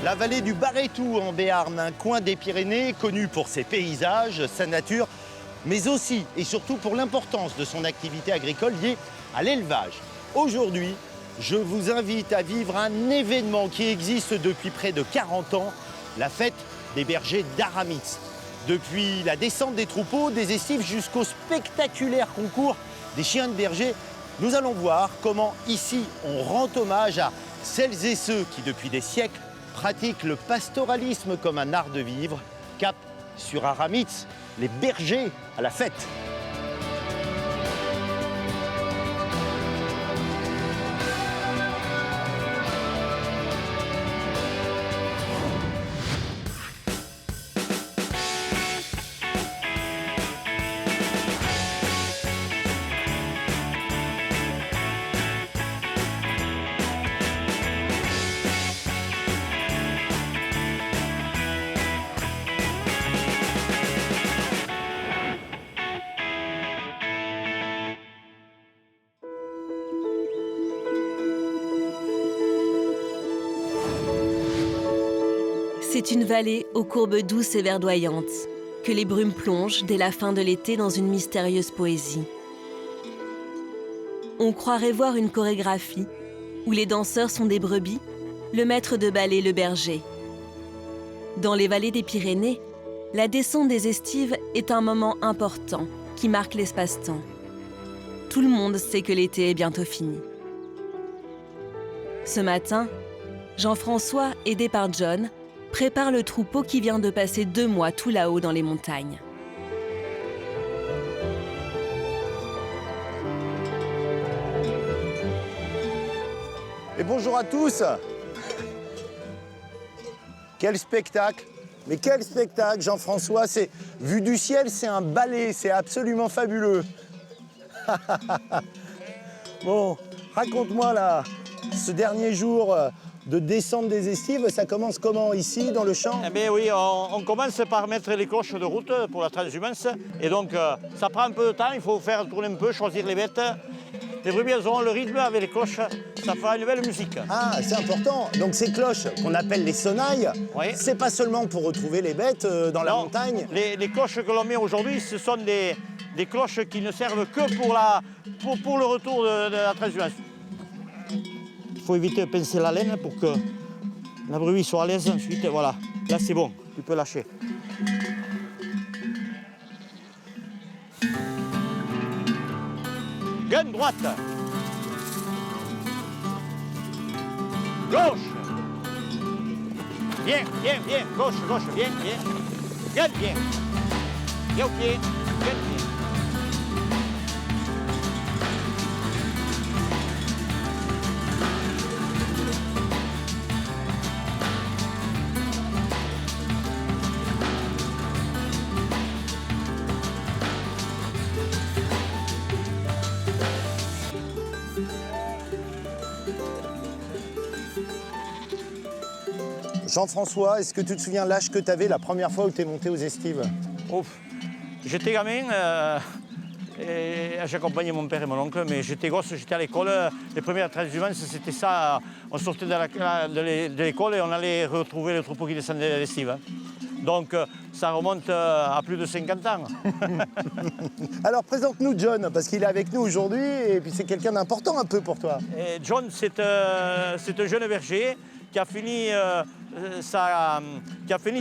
La vallée du Barétou en Béarn, un coin des Pyrénées connu pour ses paysages, sa nature, mais aussi et surtout pour l'importance de son activité agricole liée à l'élevage. Aujourd'hui, je vous invite à vivre un événement qui existe depuis près de 40 ans, la fête des bergers d'Aramitz. Depuis la descente des troupeaux, des estives jusqu'au spectaculaire concours des chiens de berger, nous allons voir comment ici on rend hommage à celles et ceux qui depuis des siècles pratiquent le pastoralisme comme un art de vivre. Cap sur Aramitz, les bergers à la fête. C'est une vallée aux courbes douces et verdoyantes, que les brumes plongent dès la fin de l'été dans une mystérieuse poésie. On croirait voir une chorégraphie où les danseurs sont des brebis, le maître de ballet le berger. Dans les vallées des Pyrénées, la descente des estives est un moment important qui marque l'espace-temps. Tout le monde sait que l'été est bientôt fini. Ce matin, Jean-François, aidé par John, prépare le troupeau qui vient de passer 2 mois tout là-haut dans les montagnes. Et bonjour à tous. Quel spectacle! Mais quel spectacle, Jean-François! C'est vu du ciel, c'est un ballet, c'est absolument fabuleux. Bon, raconte-moi là, ce dernier jour de descente des estives, ça commence comment ici, dans le champ? Eh bien oui, on commence par mettre les cloches de route pour la transhumance. Et donc, ça prend un peu de temps, il faut faire tourner un peu, choisir les bêtes. Les brebis, elles auront le rythme avec les cloches, ça fera une belle musique. Ah, c'est important. Donc ces cloches qu'on appelle les sonnailles, Oui. c'est pas seulement pour retrouver les bêtes dans la montagne. Les cloches que l'on met aujourd'hui, ce sont des cloches qui ne servent que pour le retour de la transhumance. Il faut éviter de pincer la laine pour que la brebis soit à l'aise. Ensuite, voilà, là c'est bon, tu peux lâcher. Gaine droite. Gauche. Bien, bien, bien. Gauche, gauche, bien, bien. Gaine, bien. Bien au pied. Gaine, bien. Jean-François, est-ce que tu te souviens l'âge que tu avais la première fois où tu es monté aux estives? Ouf. J'étais gamin, et j'accompagnais mon père et mon oncle, mais j'étais gosse, j'étais à l'école. Les premières transhumances, c'était ça. On sortait de l'école et on allait retrouver le troupeau qui descendait de l'estive. Donc ça remonte à plus de 50 ans. Alors présente-nous John, parce qu'il est avec nous aujourd'hui et puis c'est quelqu'un d'important un peu pour toi. Et John, c'est un jeune berger qui a fini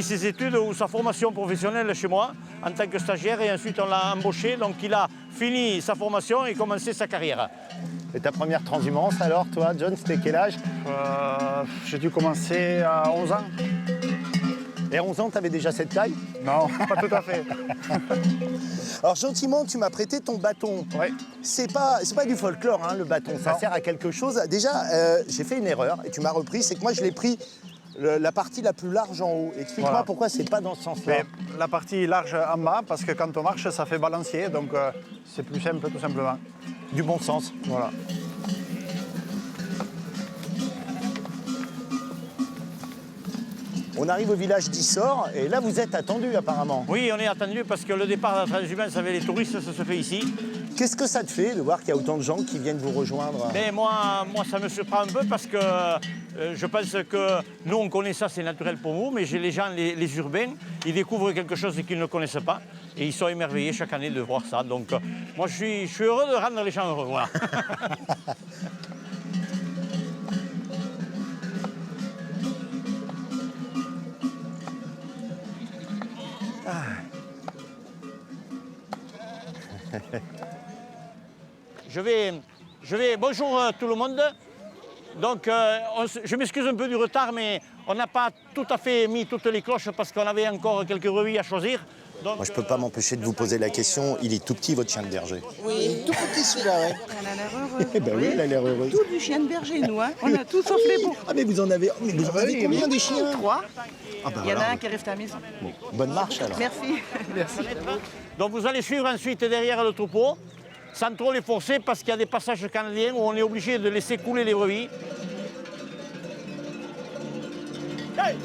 ses études ou sa formation professionnelle chez moi en tant que stagiaire et ensuite on l'a embauché. Donc il a fini sa formation et commencé sa carrière. Et ta première transhumance alors, toi, John, c'était quel âge? J'ai dû commencer à 11 ans. Et à 11 ans, tu avais déjà cette taille? Non, pas tout à fait. Alors gentiment, tu m'as prêté ton bâton. Oui. C'est pas du folklore, hein, le bâton, ça Non. sert à quelque chose. Déjà, j'ai fait une erreur et tu m'as repris, c'est que moi je l'ai pris la partie la plus large en haut. Explique-moi Voilà. pourquoi c'est pas dans ce sens-là. Mais la partie large en bas, parce que quand on marche, ça fait balancier, donc c'est plus simple tout simplement. Du bon sens. Voilà. On arrive au village d'Issor et là vous êtes attendu apparemment. Oui, on est attendu parce que le départ de la transhumance avec les touristes, ça se fait ici. Qu'est-ce que ça te fait de voir qu'il y a autant de gens qui viennent vous rejoindre? Mais moi, ça me surprend un peu parce que je pense que nous, on connaît ça, c'est naturel pour nous, mais les gens, les urbains, ils découvrent quelque chose qu'ils ne connaissent pas et ils sont émerveillés chaque année de voir ça. Donc moi, je suis heureux de rendre les gens heureux. Voilà. Bonjour tout le monde. Donc, je m'excuse un peu du retard, mais on n'a pas tout à fait mis toutes les cloches parce qu'on avait encore quelques brebis à choisir. Donc, Moi, je peux pas m'empêcher de vous poser la question. Il est tout petit, votre chien de berger? Oui, tout petit celui-là, ouais. Elle a l'air heureuse. Eh ben oui, il a l'air heureux. Tout du chien de berger, nous. Hein. On a tout sauf les beaux. Ah, mais vous en avez combien des chiens? 3. Ah, bah Il y en a voilà. un qui arrive à la maison. Bonne marche alors. Merci. Merci. donc vous allez suivre ensuite derrière le troupeau, sans trop les forcer parce qu'il y a des passages canadiens où on est obligé de laisser couler les brebis. Hey!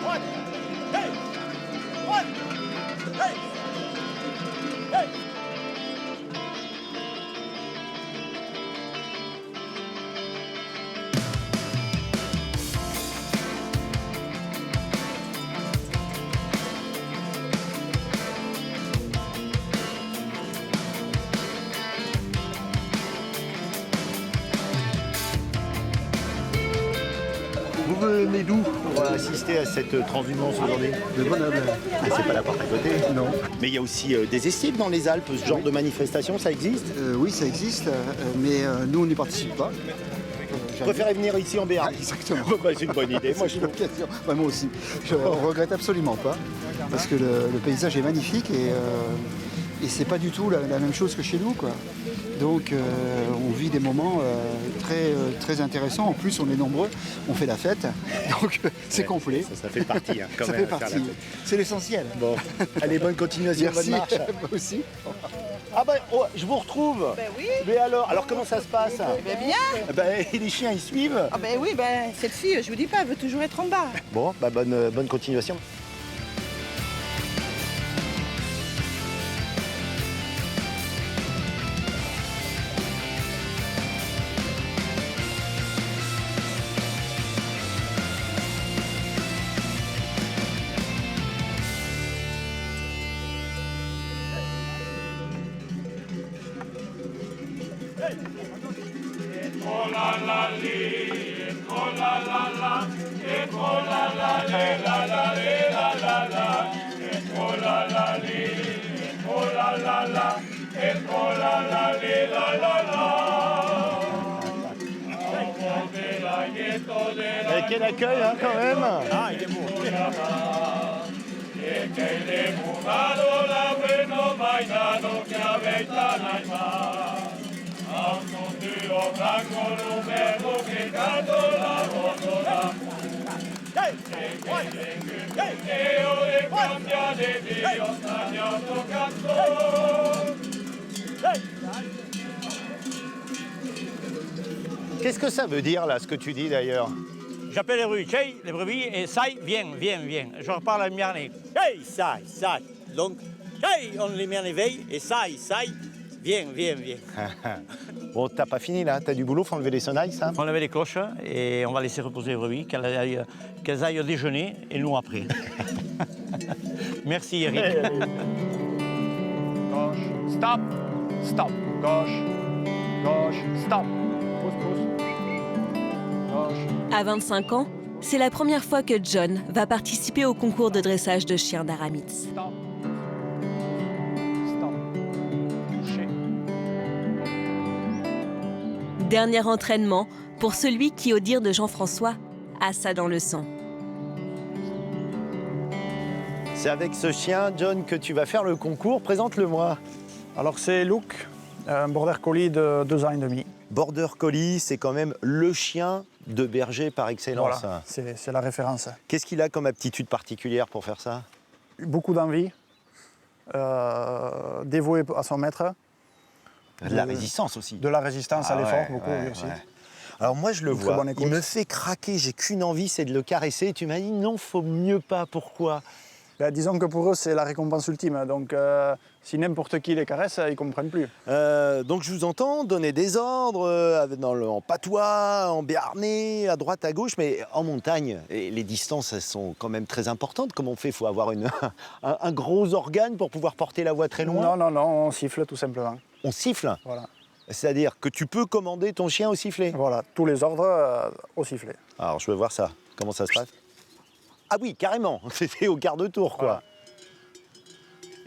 One! Hey! One! Hey! Hey! Vous venez d'où pour assister à cette transhumance aujourd'hui? De Grenoble. Ah, c'est pas la porte à côté? Non. Mais il y a aussi des estives dans les Alpes. Ce genre de manifestation, ça existe? Oui, ça existe, mais nous, on n'y participe pas. Vous préférez venir ici en Béarn? Exactement. Bah, c'est une bonne idée, moi je trouve. Bah, moi aussi. Je regrette absolument pas, parce que le paysage est magnifique et c'est pas du tout la même chose que chez nous, quoi. Donc on vit des moments très intéressants. En plus, on est nombreux, on fait la fête, donc c'est complet. Ça fait partie, hein, quand Ça même. fait faire la partie. fête. C'est l'essentiel. Bon, allez, bonne continuation, Merci. bonne marche. Moi aussi. Ah ben, oh, je vous retrouve. Ben oui. Mais alors comment ça se passe? Ben bien. Ben, les chiens, ils suivent. Ah ben oui, ben cette fille, je vous dis pas, elle veut toujours être en bas. Bon, bah bonne continuation. Quel accueil, hein, quand même. Ah, il est beau. Hey! One! Hey! One! Hey! Qu'est-ce que ça veut dire, là, ce que tu dis, d'ailleurs? J'appelle les brebis, hey, les brebis, et Sai, viens. Je reparle à Miarné. Hey, Sai. Donc, hey, on les met en éveil, et Sai, viens. Bon, t'as pas fini, là? T'as du boulot, faut enlever les sonnailles, ça? On lève les cloches et on va laisser reposer les brebis, qu'elles aillent déjeuner, et nous après. Merci, Eric. Gauche, stop, gauche, stop. Pousse. Gauche. À 25 ans, c'est la première fois que John va participer au concours de dressage de chiens d'Aramitz. Stop. Touché. Dernier entraînement pour celui qui, au dire de Jean-François, a ça dans le sang. C'est avec ce chien, John, que tu vas faire le concours. Présente-le-moi. Alors c'est Luke, un border collie de 2 ans et demi. Border Collie, c'est quand même le chien de berger par excellence. Voilà, c'est la référence. Qu'est-ce qu'il a comme aptitude particulière pour faire ça? Beaucoup d'envie, dévoué à son maître. De la résistance aussi. De la résistance à l'effort, beaucoup lui aussi. Alors moi, je le Une très vois, bonne écoute. il me fait craquer, j'ai qu'une envie, c'est de le caresser. Tu m'as dit non, faut mieux pas, pourquoi? Ben, disons que pour eux, c'est la récompense ultime. Donc, si n'importe qui les caresse, ils ne comprennent plus. Donc je vous entends donner des ordres en patois, en béarnais, à droite, à gauche, mais en montagne, et les distances elles sont quand même très importantes. Comment on fait? Il faut avoir un gros organe pour pouvoir porter la voix très loin? Non, on siffle tout simplement. On siffle? Voilà. C'est-à-dire que tu peux commander ton chien au sifflet? Voilà, tous les ordres au sifflet. Alors je veux voir ça. Comment ça se passe? Ah oui, carrément, c'était au quart de tour, quoi.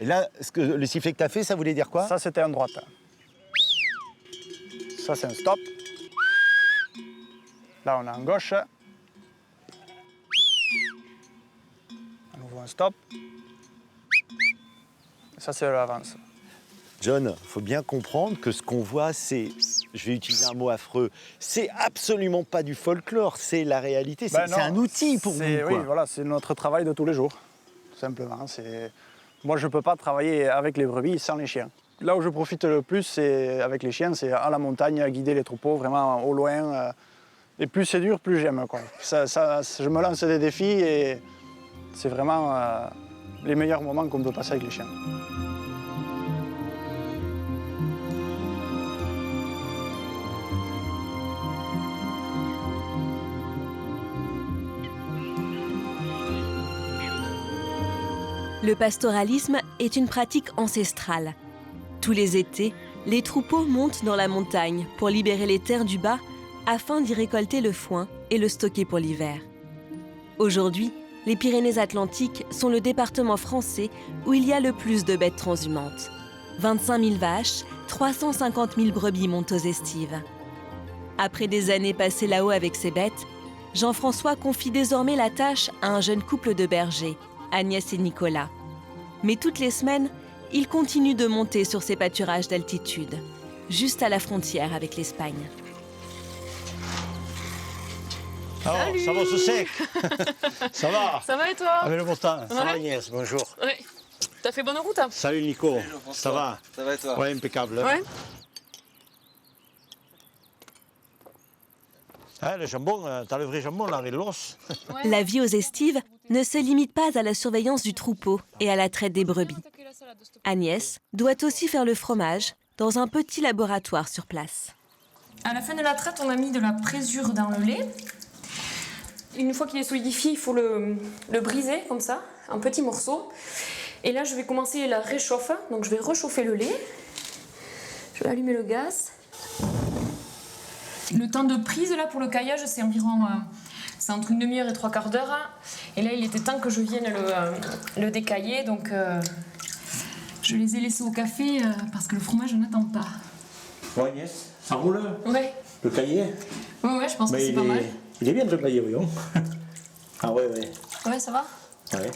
Voilà. Et là, le sifflet que tu as fait, ça voulait dire quoi? Ça, c'était un droite. Ça, c'est un stop. Là, on a un gauche. À nouveau un stop. Ça, c'est l'avance. John, il faut bien comprendre que ce qu'on voit, c'est, je vais utiliser un mot affreux, c'est absolument pas du folklore, c'est la réalité, c'est un outil pour nous. Oui, voilà, c'est notre travail de tous les jours, tout simplement. Moi, je ne peux pas travailler avec les brebis sans les chiens. Là où je profite le plus avec les chiens, c'est à la montagne, à guider les troupeaux, vraiment au loin. Et plus c'est dur, plus j'aime. Je me lance des défis et c'est vraiment les meilleurs moments qu'on peut passer avec les chiens. Le pastoralisme est une pratique ancestrale. Tous les étés, les troupeaux montent dans la montagne pour libérer les terres du bas afin d'y récolter le foin et le stocker pour l'hiver. Aujourd'hui, les Pyrénées-Atlantiques sont le département français où il y a le plus de bêtes transhumantes. 25 000 vaches, 350 000 brebis montent aux estives. Après des années passées là-haut avec ces bêtes, Jean-François confie désormais la tâche à un jeune couple de bergers, Agnès et Nicolas. Mais toutes les semaines, il continue de monter sur ces pâturages d'altitude, juste à la frontière avec l'Espagne. Alors, ça va ce sec? Ça va? Ça va et toi? Avec le beau temps. Ça Ouais. va Agnès, bonjour. Ouais. T'as fait bonne route? Hein? Salut Nico, ça va? Ça va et toi? Ouais, impeccable. Ouais. Hein, le jambon, t'as le vrai jambon là, et l'os. La vie aux estives ne se limite pas à la surveillance du troupeau et à la traite des brebis. Agnès doit aussi faire le fromage dans un petit laboratoire sur place. À la fin de la traite, on a mis de la présure dans le lait. Une fois qu'il est solidifié, il faut le briser comme ça, en petits morceaux. Et là, je vais commencer la réchauffe. Donc, je vais réchauffer le lait. Je vais allumer le gaz. Le temps de prise là pour le caillage, c'est environ c'est entre une demi-heure et 3/4 d'heure. Et là, il était temps que je vienne le décailler. Donc, je les ai laissés au café parce que le fromage n'attend pas. Bon Agnès, ça roule? Ouais, Le cahier? ouais, je pense que c'est pas mal. Il est bien le cahier, voyons. Ah ouais. Ouais, ça va? Ouais.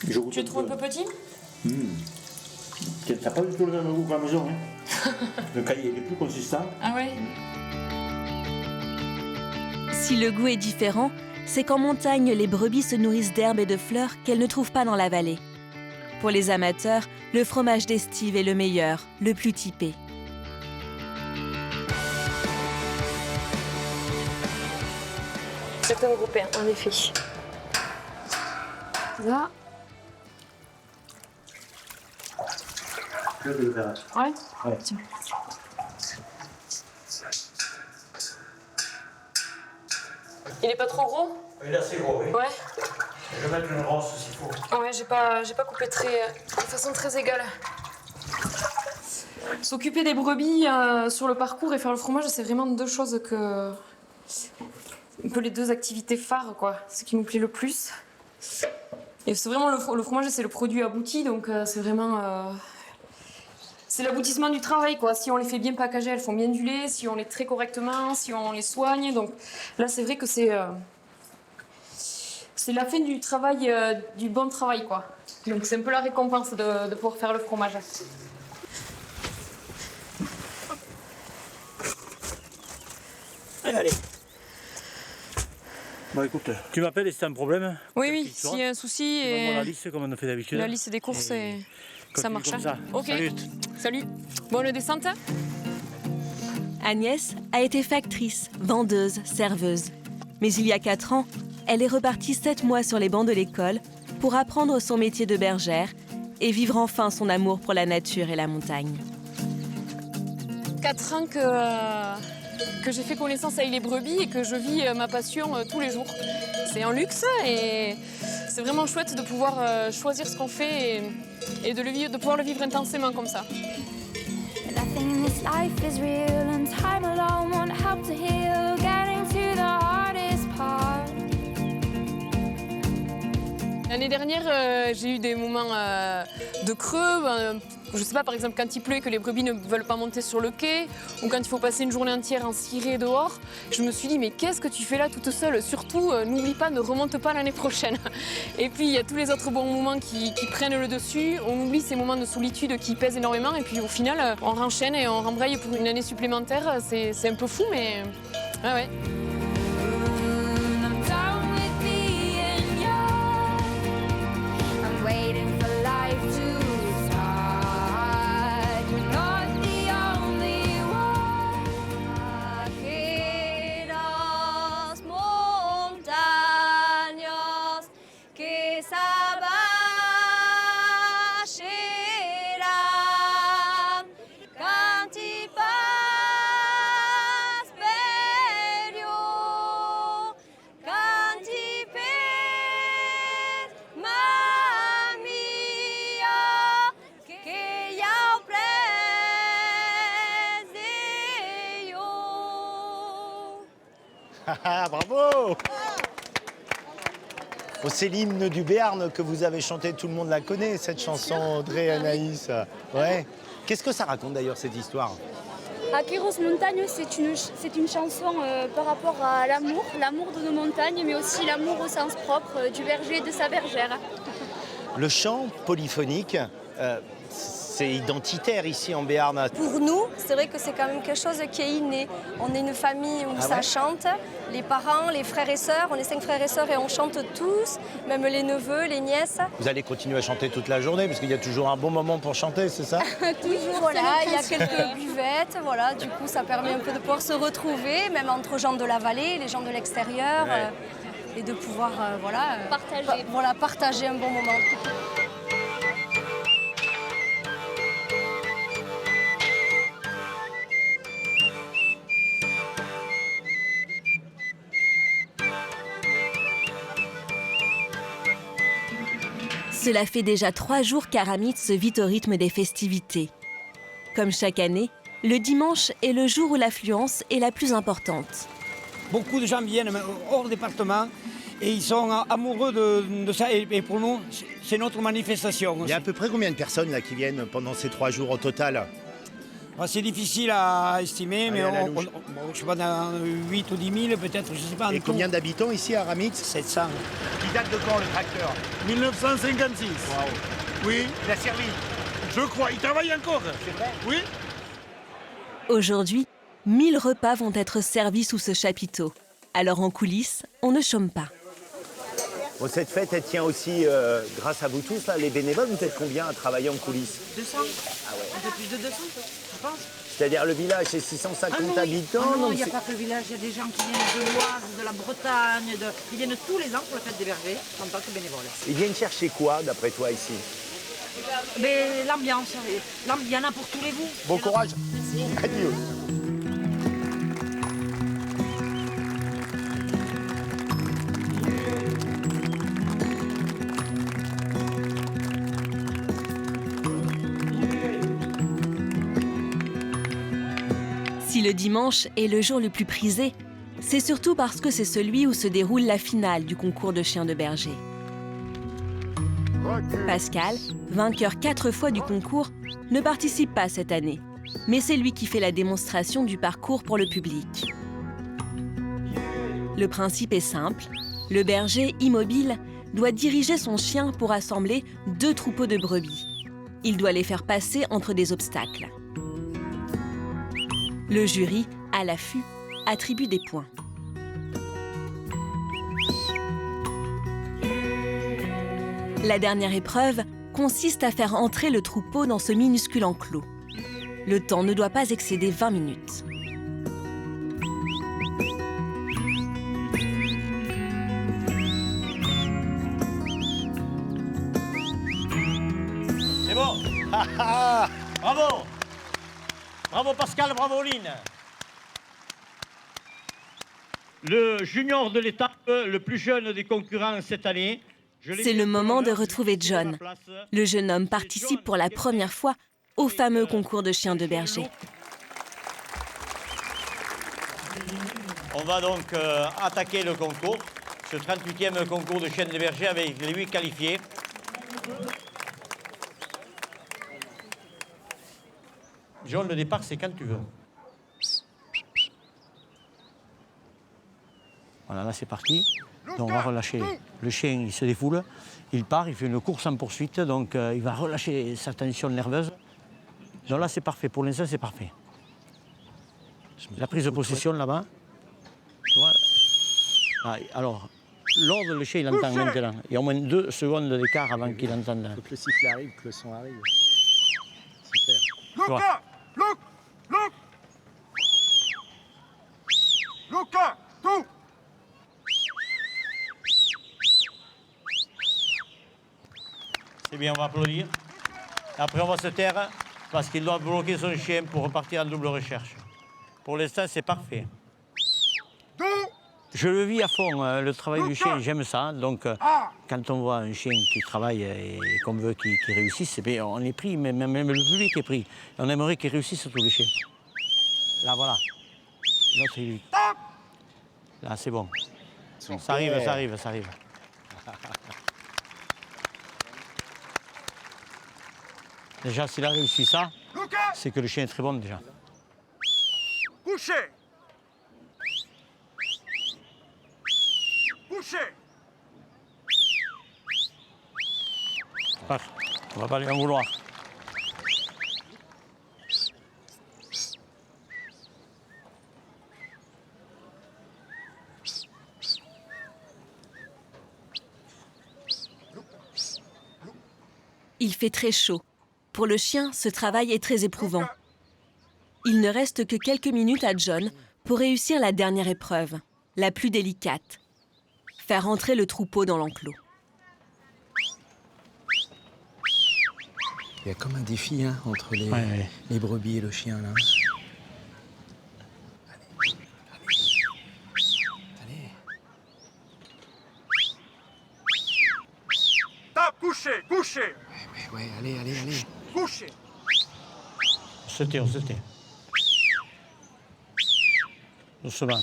Tu le trouves un peu petit? T'as pas du tout le même goût que la maison, hein? Le cahier il est plus consistant. Ah ouais? Si le goût est différent, c'est qu'en montagne, les brebis se nourrissent d'herbes et de fleurs qu'elles ne trouvent pas dans la vallée. Pour les amateurs, le fromage d'estive est le meilleur, le plus typé. C'est un gros pain, en effet. Là. Ouais. Ouais. Tiens. Il est pas trop gros? Il est assez gros, oui. Ouais. Je vais mettre une brosse s'il faut. Ah ouais, j'ai pas coupé de façon très égale. S'occuper des brebis sur le parcours et faire le fromage, c'est vraiment deux choses que... un peu les deux activités phares, quoi. Ce qui nous plaît le plus. Et c'est vraiment le fromage, c'est le produit abouti, donc c'est vraiment... c'est l'aboutissement du travail, quoi. Si on les fait bien packager, elles font bien du lait. Si on les traite correctement, si on les soigne. Donc là, c'est vrai que c'est la fin du travail, du bon travail, quoi. Donc c'est un peu la récompense de pouvoir faire le fromage. Allez. Bon écoute, tu m'appelles et c'est un problème? Oui, s'il y a un souci. On la liste comme on a fait d'habitude. La liste des courses, et ça marche. Comme ça. Ok. Salut. Bonne descente. Agnès a été factrice, vendeuse, serveuse. Mais il y a 4 ans, elle est repartie 7 mois sur les bancs de l'école pour apprendre son métier de bergère et vivre enfin son amour pour la nature et la montagne. 4 ans que j'ai fait connaissance avec les brebis et que je vis ma passion tous les jours. C'est un luxe et c'est vraiment chouette de pouvoir choisir ce qu'on fait et de pouvoir le vivre intensément comme ça. Nothing in this life is real and time alone won't help to heal. Getting to the hardest part. L'année dernière, j'ai eu des moments de creux. Je sais pas, par exemple, quand il pleut et que les brebis ne veulent pas monter sur le quai, ou quand il faut passer une journée entière en ciré dehors. Je me suis dit, mais qu'est-ce que tu fais là toute seule? Surtout, n'oublie pas, ne remonte pas l'année prochaine. Et puis, il y a tous les autres bons moments qui prennent le dessus. On oublie ces moments de solitude qui pèsent énormément. Et puis, au final, on renchaîne et on rembraye pour une année supplémentaire. C'est un peu fou, mais ah ouais. I'm done with being young. I'm waiting for life to start. You're not the only one. Aquellas montañas que s'abacherán quand il passe bello, quand il pèse ma mia, que ya preseo. Ah, bravo! Oh, c'est l'hymne du Béarn que vous avez chanté, tout le monde la connaît, cette chanson, Audrey et Anaïs. Ouais. Qu'est-ce que ça raconte d'ailleurs, cette histoire? Aqueros Montagne, c'est une chanson par rapport à l'amour de nos montagnes, mais aussi l'amour au sens propre du berger et de sa bergère. Le chant polyphonique, c'est identitaire ici en Béarn. Pour nous, c'est vrai que c'est quand même quelque chose qui est inné. On est une famille où ça chante, les parents, les frères et sœurs, on est 5 frères et sœurs et on chante tous, même les neveux, les nièces. Vous allez continuer à chanter toute la journée parce qu'il y a toujours un bon moment pour chanter, c'est ça? Toujours, voilà, il y a quelques buvettes, voilà, du coup ça permet un peu de pouvoir se retrouver, même entre gens de la vallée, les gens de l'extérieur, et de pouvoir partager un bon moment. Cela fait déjà 3 jours qu'Aramitz vit au rythme des festivités. Comme chaque année, le dimanche est le jour où l'affluence est la plus importante. Beaucoup de gens viennent hors département et ils sont amoureux de ça. Et pour nous, c'est notre manifestation aussi. Il y a à peu près combien de personnes là, qui viennent pendant ces 3 jours au total? C'est difficile à estimer, mais je ne sais pas, dans 8 ou 10 000 peut-être, je ne sais pas. Et combien d'habitants ici à Aramitz? 700. Qui date de quand le tracteur? 1956. Wow. Oui. Il a servi? Je crois, il travaille encore. C'est vrai? Oui. Aujourd'hui, 1000 repas vont être servis sous ce chapiteau. Alors en coulisses, on ne chôme pas. Bon, cette fête, elle tient aussi grâce à vous tous, là, les bénévoles. Vous êtes combien à travailler en coulisses? 200. Ah ouais. Un peu plus de 200, je pense. C'est-à-dire le village, c'est 650 habitants. Non, donc il n'y a c'est- pas que le village, il y a des gens qui viennent de l'Oise, de la Bretagne, ils viennent tous les ans pour la fête des bergers en tant que bénévoles. Ils viennent chercher quoi, d'après toi, ici? Mais l'ambiance, il y en a pour tous les goûts. Bon courage. Adieu. Si le dimanche est le jour le plus prisé, c'est surtout parce que c'est celui où se déroule la finale du concours de chiens de berger. Pascal, vainqueur 4 fois du concours, ne participe pas cette année, mais c'est lui qui fait la démonstration du parcours pour le public. Le principe est simple, le berger immobile doit diriger son chien pour assembler 2 troupeaux de brebis. Il doit les faire passer entre des obstacles. Le jury, à l'affût, attribue des points. La dernière épreuve consiste à faire entrer le troupeau dans ce minuscule enclos. Le temps ne doit pas excéder 20 minutes. Bravo. Bravo Pascal, bravo Lynn. Le junior de l'étape, le plus jeune des concurrents cette année. C'est le moment de retrouver John. Le jeune homme participe pour la première fois au fameux concours de chiens de berger. On va donc attaquer le concours, ce 38e concours de chiens de berger avec les 8 qualifiés. John, le départ, c'est quand tu veux. Voilà, là c'est parti. Donc on va relâcher. Le chien, il se défoule, il part, il fait une course en poursuite, donc il va relâcher sa tension nerveuse. Donc là c'est parfait, pour l'instant c'est parfait. La prise de possession là-bas. Tu vois. Ah, alors, l'ordre, le chien il entend maintenant. Il y a au moins 2 secondes d'écart avant qu'il entende. Faut que le sifflet arrive, que le son arrive. Super. Luca! Luc! Luca! Tout! C'est bien, on va applaudir. Après, on va se taire parce qu'il doit bloquer son chien pour repartir en double recherche. Pour l'instant, c'est parfait. Je le vis à fond, le travail du chien, j'aime ça. Donc, quand on voit un chien qui travaille et qu'on veut qu'il réussisse, bien, on est pris, même le public est pris. On aimerait qu'il réussisse tous les chiens. Là, voilà. L'autre, c'est lui. Là, c'est bon. Ça arrive, ça arrive, ça arrive. Déjà, s'il a réussi ça, c'est que le chien est très bon déjà. Couché! Couché! On va pas lui en vouloir. Il fait très chaud. Pour le chien, ce travail est très éprouvant. Il ne reste que quelques minutes à John pour réussir la dernière épreuve, la plus délicate. Faire entrer le troupeau dans l'enclos. Il y a comme un défi hein, entre les brebis et le chien là. Allez. Tape, couché, couché! Ouais, allez. Couché! On se tait, on se tait. Doucement,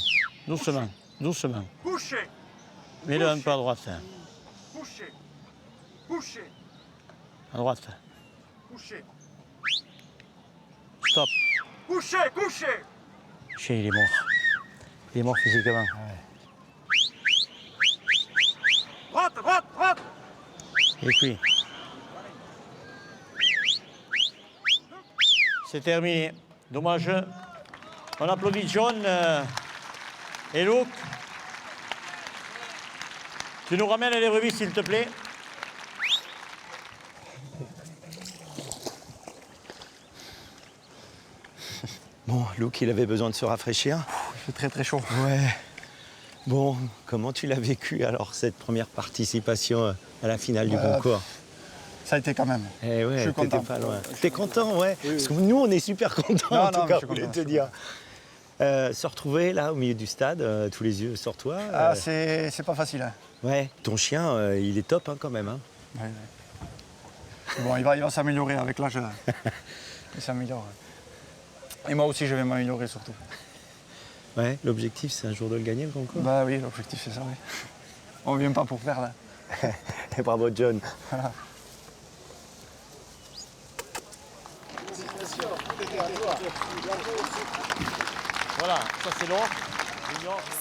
doucement, doucement. Couché! Mets-le un peu à droite. Hein. Couché! Couché! À droite. Couché! Stop. Couché! Couché! Le chien, il est mort. Il est mort physiquement. Droite! Et puis. C'est terminé. Dommage. On applaudit John et Luc. Tu nous ramènes les brebis, s'il te plaît. Bon, Luc, il avait besoin de se rafraîchir. Il fait très très chaud. Ouais. Bon, comment tu l'as vécu alors, cette première participation à la finale du concours? Ça a été quand même. Eh ouais, je suis content. pas loin. T'es content, ouais. Oui. Parce que nous, on est super contents, en tout cas, je voulais te dire. Se retrouver là, au milieu du stade, tous les yeux sur toi. C'est pas facile. Hein. Ouais. Ton chien, il est top hein, quand même. Hein. Ouais. Bon, il va s'améliorer avec l'âge. Il s'améliore. Et moi aussi, je vais m'améliorer surtout. Ouais, l'objectif, c'est un jour de le gagner, le concours? Bah oui, l'objectif, c'est ça, oui. On vient pas pour perdre. Et bravo, John. Voilà. Voilà, ça c'est l'or.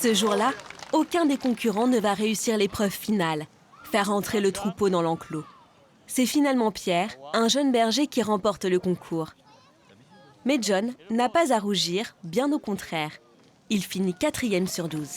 Ce jour-là, aucun des concurrents ne va réussir l'épreuve finale, faire entrer le troupeau dans l'enclos. C'est finalement Pierre, un jeune berger, qui remporte le concours. Mais John n'a pas à rougir, bien au contraire. Il finit 4e sur 12.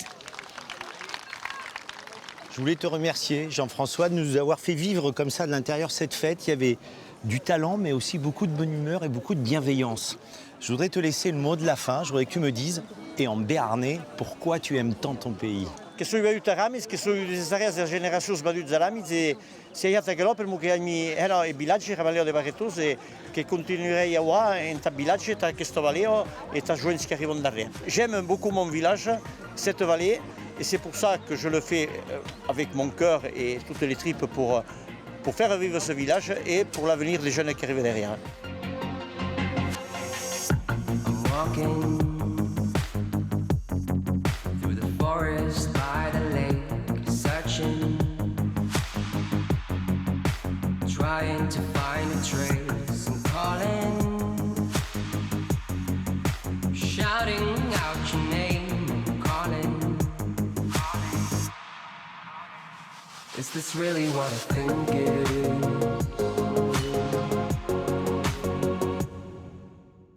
Je voulais te remercier, Jean-François, de nous avoir fait vivre comme ça de l'intérieur cette fête. Il y avait du talent, mais aussi beaucoup de bonne humeur et beaucoup de bienveillance. Je voudrais te laisser le mot de la fin. Je voudrais que tu me dises, et en béarnais, pourquoi tu aimes tant ton pays. che sono aiuto a Ramis, che sono necessarie a generazioni sbagliate a Ramis e se io attacco per che mi era i villaggi che valeo de Barretos e che continuerei a voir in ta village ta che sto valeo et ta joints qui arrivent derrière. J'aime beaucoup mon village, cette vallée et c'est pour ça que je le fais avec mon cœur et toutes les tripes pour faire vivre ce village et pour l'avenir des jeunes qui arrivent derrière. Forest by the lake, searching, trying to find a trace and calling, shouting out your name, calling. Is this really what I think it is?